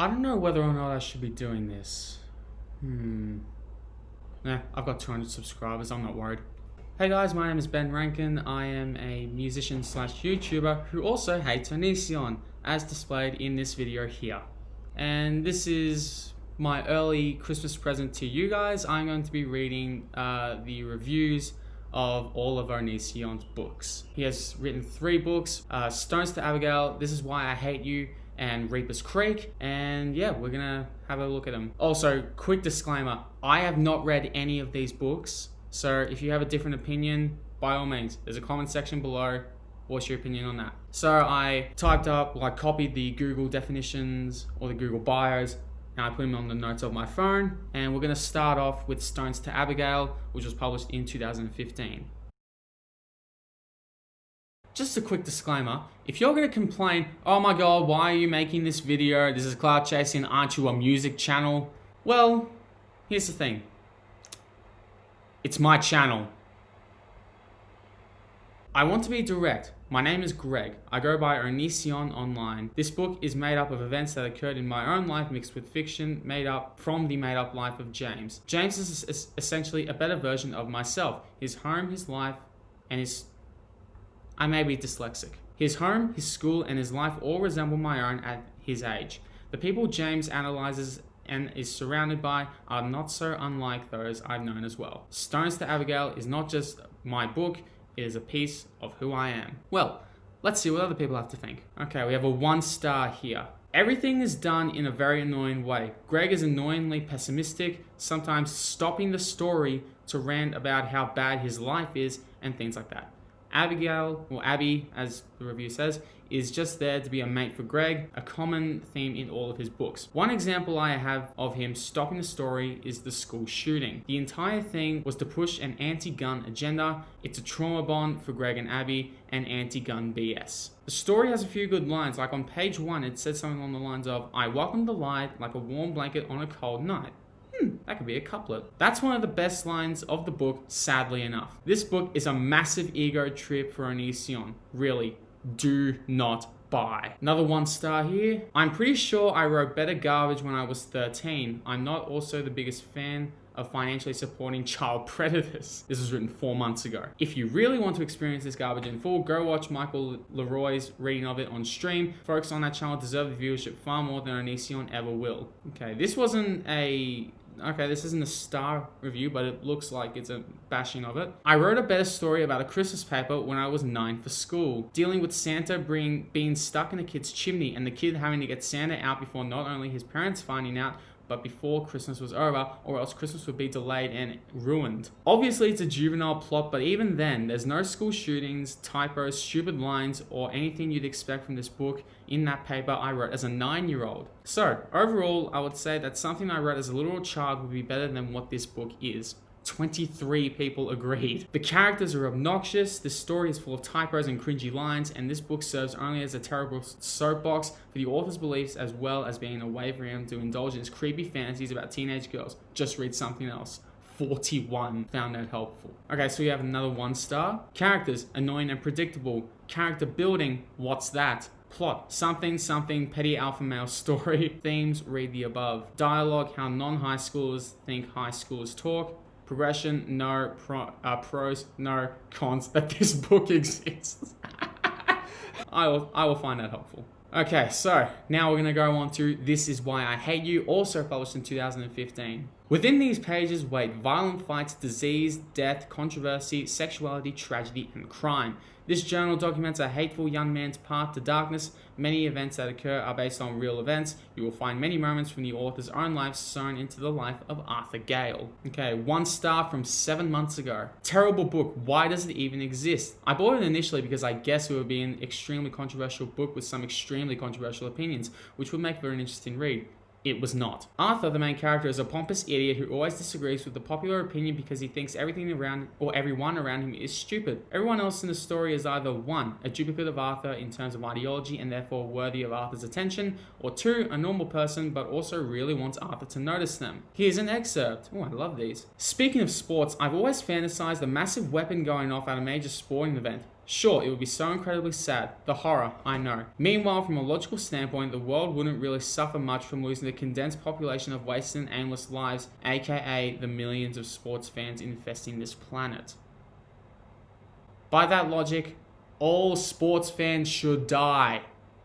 I don't know whether or not I should be doing this. I've got 200 subscribers, I'm not worried. Hey guys, my name is Ben Rankin. I am a musician slash YouTuber who also hates Onision, as displayed in this video here. And this is my early Christmas present to you guys. I'm going to be reading the reviews of all of Onision's books. He has written 3 books, Stones to Abbigale, This Is Why I Hate You, and Reaper's Creek, and yeah, we're gonna have a look at them. Also, quick disclaimer, I have not read any of these books, so if you have a different opinion, by all means, there's a comment section below. What's your opinion on that? So I copied the Google definitions or the Google bios, and I put them on the notes of my phone, and we're gonna start off with Stones to Abbigale, which was published in 2015. Just a quick disclaimer, if you're going to complain, oh my god, why are you making this video? This is cloud chasing, aren't you a music channel? Well, here's the thing. It's my channel. I want to be direct. My name is Greg. I go by Onision online. This book is made up of events that occurred in my own life mixed with fiction made up from the made up life of James. James is essentially a better version of myself. His home, his life, and I may be dyslexic. His home, his school, and his life all resemble my own at his age. The people James analyzes and is surrounded by are not so unlike those I've known as well. Stones to Abbigale is not just my book, it is a piece of who I am. Well, let's see what other people have to think. Okay, we have a 1 star here. Everything is done in a very annoying way. Greg is annoyingly pessimistic, sometimes stopping the story to rant about how bad his life is and things like that. Abbigale, or Abby, as the review says, is just there to be a mate for Greg, a common theme in all of his books. One example I have of him stopping the story is the school shooting. The entire thing was to push an anti-gun agenda. It's a trauma bond for Greg and Abby, and anti-gun BS. The story has a few good lines, like on page 1 it says something along the lines of, I welcome the light like a warm blanket on a cold night. That could be a couplet. That's one of the best lines of the book, sadly enough. This book is a massive ego trip for Onision. Really, do not buy. Another 1 star here. I'm pretty sure I wrote better garbage when I was 13. I'm not also the biggest fan of financially supporting child predators. This was written 4 months ago. If you really want to experience this garbage in full, go watch Michael Leroy's reading of it on stream. Folks on that channel deserve the viewership far more than Onision ever will. Okay, this isn't a star review, but it looks like it's a bashing of it. I wrote a better story about a Christmas paper when I was 9 for school, dealing with Santa being stuck in a kid's chimney and the kid having to get Santa out before not only his parents finding out, but before Christmas was over, or else Christmas would be delayed and ruined. Obviously, it's a juvenile plot, but even then, there's no school shootings, typos, stupid lines, or anything you'd expect from this book in that paper I wrote as a 9-year-old. So, overall, I would say that something I wrote as a literal child would be better than what this book is. 23 people agreed. The characters are obnoxious, this story is full of typos and cringy lines, and this book serves only as a terrible soapbox for the author's beliefs as well as being a way for him to indulge in his creepy fantasies about teenage girls. Just read something else. 41 found that helpful. Okay, so we have another 1 star. Characters, annoying and predictable. Character building, what's that? Plot, something, petty alpha male story. Themes, read the above. Dialogue, how non-high schoolers think high schoolers talk. Progression, no. Pros, no. Cons, that this book exists. I will find that helpful. Okay, so now we're going to go on to This Is Why I Hate You, also published in 2015. Within these pages wait violent fights, disease, death, controversy, sexuality, tragedy, and crime. This journal documents a hateful young man's path to darkness. Many events that occur are based on real events. You will find many moments from the author's own life sewn into the life of Arthur Gale. Okay, 1 star from 7 months ago. Terrible book. Why does it even exist? I bought it initially because I guessed it would be an extremely controversial book with some extremely controversial opinions, which would make for an interesting read. It was not. Arthur, the main character, is a pompous idiot who always disagrees with the popular opinion because he thinks everything around or everyone around him is stupid. Everyone else in the story is either 1, a duplicate of Arthur in terms of ideology and therefore worthy of Arthur's attention, or 2, a normal person but also really wants Arthur to notice them. Here's an excerpt. Oh, I love these. Speaking of sports, I've always fantasized a massive weapon going off at a major sporting event. Sure, it would be so incredibly sad. The horror, I know. Meanwhile, from a logical standpoint, the world wouldn't really suffer much from losing the condensed population of wasted and aimless lives, aka the millions of sports fans infesting this planet. By that logic, all sports fans should die.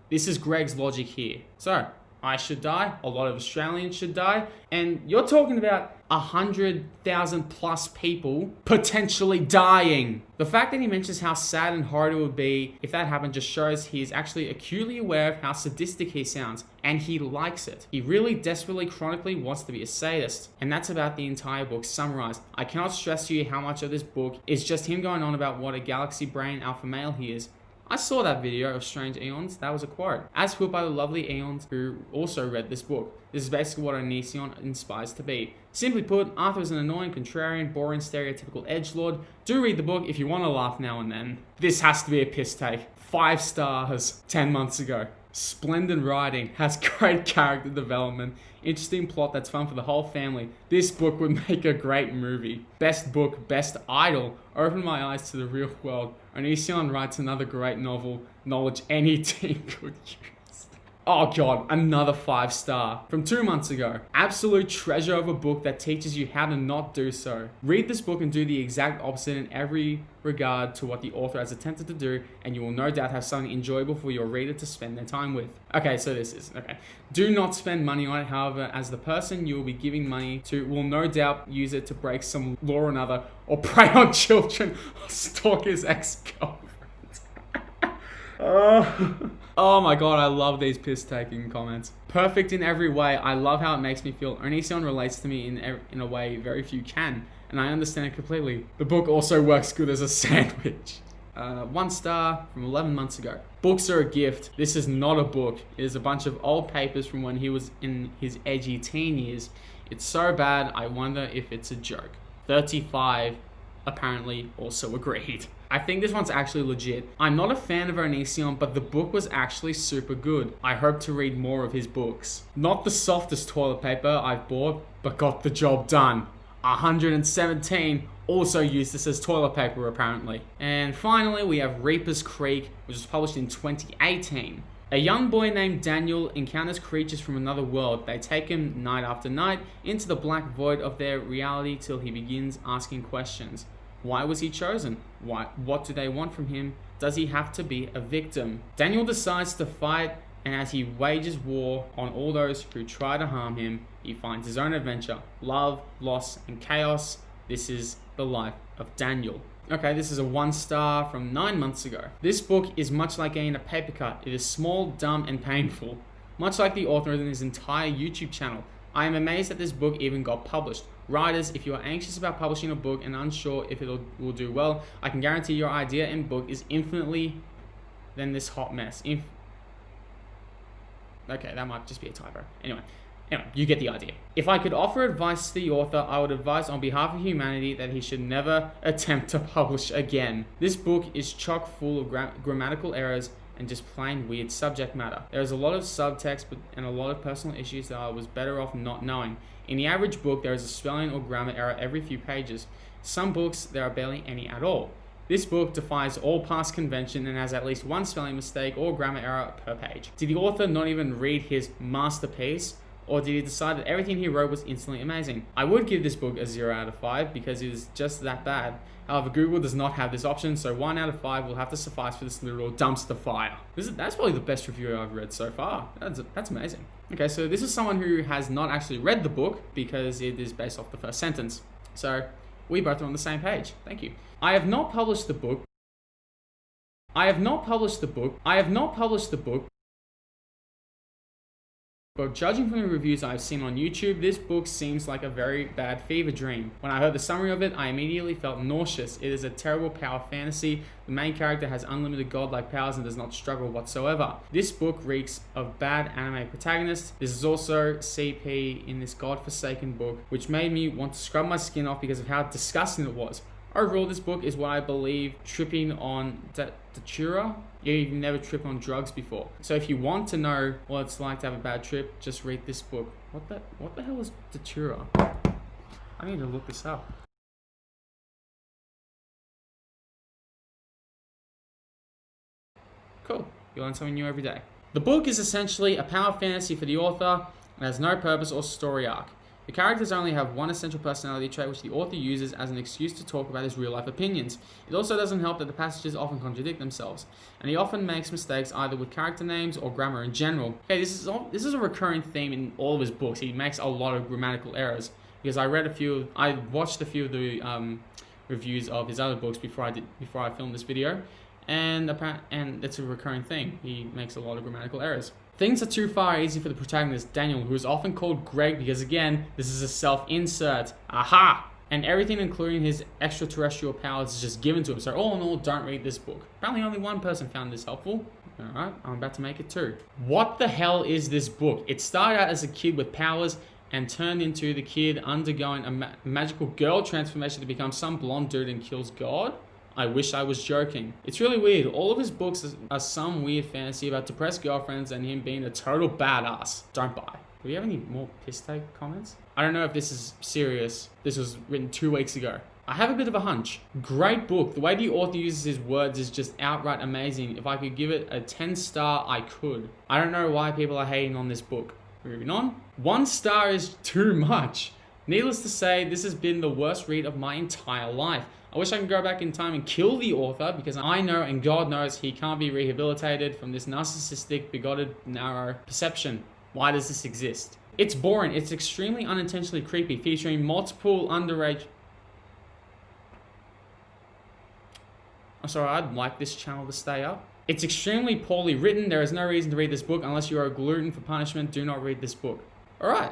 This is Greg's logic here. So, I should die, a lot of Australians should die, and you're talking about 100,000 plus people potentially dying. The fact that he mentions how sad and horrid it would be if that happened just shows he is actually acutely aware of how sadistic he sounds, and he likes it. He really desperately, chronically wants to be a sadist, and that's about the entire book summarized. I cannot stress to you how much of this book is just him going on about what a galaxy brain alpha male he is. I saw that video of Strange Eons, that was a quote. As put by the lovely Eons who also read this book. This is basically what Onision inspires to be. Simply put, Arthur is an annoying, contrarian, boring, stereotypical edgelord. Do read the book if you want to laugh now and then. This has to be a piss take. 5 stars 10 months ago. Splendid writing, has great character development, interesting plot that's fun for the whole family. This book would make a great movie. Best book, best idol, opened my eyes to the real world. Onision writes another great novel, knowledge any teen could use. Oh god, another 5 star from 2 months ago. Absolute treasure of a book that teaches you how to not do so. Read this book and do the exact opposite in every regard to what the author has attempted to do, and you will no doubt have something enjoyable for your reader to spend their time with. Okay, so this is, okay. Do not spend money on it, however, as the person you will be giving money to will no doubt use it to break some law or another, or prey on children, or stalk his ex-girlfriend. Oh my god, I love these piss-taking comments. Perfect in every way. I love how it makes me feel. Onision relates to me in a way very few can, and I understand it completely. The book also works good as a sandwich. 1 star from 11 months ago. Books are a gift. This is not a book. It is a bunch of old papers from when he was in his edgy teen years. It's so bad, I wonder if it's a joke. 35 apparently also agreed. I think this one's actually legit. I'm not a fan of Onision, but the book was actually super good. I hope to read more of his books. Not the softest toilet paper I've bought, but got the job done. 117 also used this as toilet paper apparently. And finally we have Reaper's Creek, which was published in 2018. A young boy named Daniel encounters creatures from another world. They take him night after night into the black void of their reality till he begins asking questions. Why was he chosen? What do they want from him? Does he have to be a victim? Daniel decides to fight, and as he wages war on all those who try to harm him, he finds his own adventure, love, loss, and chaos. This is the life of Daniel. Okay, this is a 1 star from 9 months ago. This book is much like getting a paper cut. It is small, dumb, and painful. Much like the author in his entire YouTube channel. I am amazed that this book even got published. Writers, if you are anxious about publishing a book and unsure if it will do well, I can guarantee your idea and book is infinitely than this hot mess. Okay, that might just be a typo. Anyway, you get the idea. If I could offer advice to the author, I would advise on behalf of humanity that he should never attempt to publish again. This book is chock full of grammatical errors and just plain weird subject matter. There is a lot of subtext and a lot of personal issues that I was better off not knowing. In the average book, there is a spelling or grammar error every few pages. Some books, there are barely any at all. This book defies all past convention and has at least 1 spelling mistake or grammar error per page. Did the author not even read his masterpiece? Or did he decide that everything he wrote was instantly amazing? I would give this book a 0 out of 5 because it is just that bad. However, Google does not have this option, so 1 out of 5 will have to suffice for this literal dumpster fire. That's probably the best review I've read so far. That's amazing. Okay, so this is someone who has not actually read the book because it is based off the first sentence. So we both are on the same page. Thank you. I have not published the book. But judging from the reviews I've seen on YouTube, this book seems like a very bad fever dream. When I heard the summary of it, I immediately felt nauseous. It is a terrible power fantasy. The main character has unlimited godlike powers and does not struggle whatsoever. This book reeks of bad anime protagonists. This is also CP in this godforsaken book, which made me want to scrub my skin off because of how disgusting it was. Overall, this book is what I believe tripping on datura. You've never tripped on drugs before. So if you want to know what it's like to have a bad trip, just read this book. What the hell is datura? I need to look this up. Cool. You learn something new every day. The book is essentially a power fantasy for the author and has no purpose or story arc. The characters only have one essential personality trait which the author uses as an excuse to talk about his real-life opinions. It also doesn't help that the passages often contradict themselves, and he often makes mistakes either with character names or grammar in general. Okay, this is a recurring theme in all of his books. He makes a lot of grammatical errors, because I watched a few of the reviews of his other books before I filmed this video, and it's a recurring thing. He makes a lot of grammatical errors. Things are too far easy for the protagonist, Daniel, who is often called Greg because, again, this is a self-insert. Aha! And everything, including his extraterrestrial powers, is just given to him. So all in all, don't read this book. Apparently only one person found this helpful. Alright, I'm about to make it too. What the hell is this book? It started out as a kid with powers and turned into the kid undergoing a magical girl transformation to become some blonde dude and kills God? I wish I was joking. It's really weird. All of his books are some weird fantasy about depressed girlfriends and him being a total badass. Don't buy. Do we have any more piss take comments? I don't know if this is serious. This was written 2 weeks ago. I have a bit of a hunch. Great book. The way the author uses his words is just outright amazing. If I could give it a 10-star, I could. I don't know why people are hating on this book. Moving on. 1 star is too much. Needless to say, this has been the worst read of my entire life. I wish I could go back in time and kill the author, because I know and God knows he can't be rehabilitated from this narcissistic, bigoted, narrow perception. Why does this exist? It's boring. It's extremely unintentionally creepy, featuring multiple underage... I'm sorry, I'd like this channel to stay up. It's extremely poorly written. There is no reason to read this book unless you are a glutton for punishment. Do not read this book. Alright,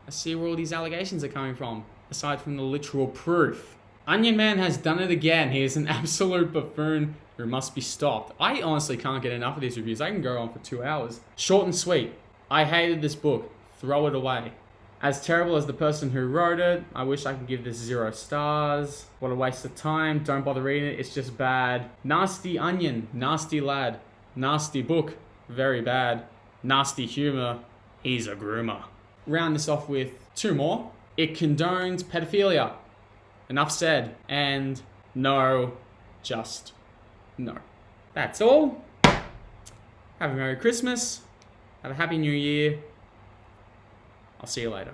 let's see where all these allegations are coming from, aside from the literal proof. Onion Man has done it again. He is an absolute buffoon who must be stopped. I honestly can't get enough of these reviews. I can go on for 2 hours. Short and sweet. I hated this book. Throw it away. As terrible as the person who wrote it, I wish I could give this 0 stars. What a waste of time. Don't bother reading it. It's just bad. Nasty onion. Nasty lad. Nasty book. Very bad. Nasty humor. He's a groomer. Round this off with 2 more. It condones pedophilia. Enough said. And no, just no. That's all. Have a Merry Christmas. Have a Happy New Year. I'll see you later.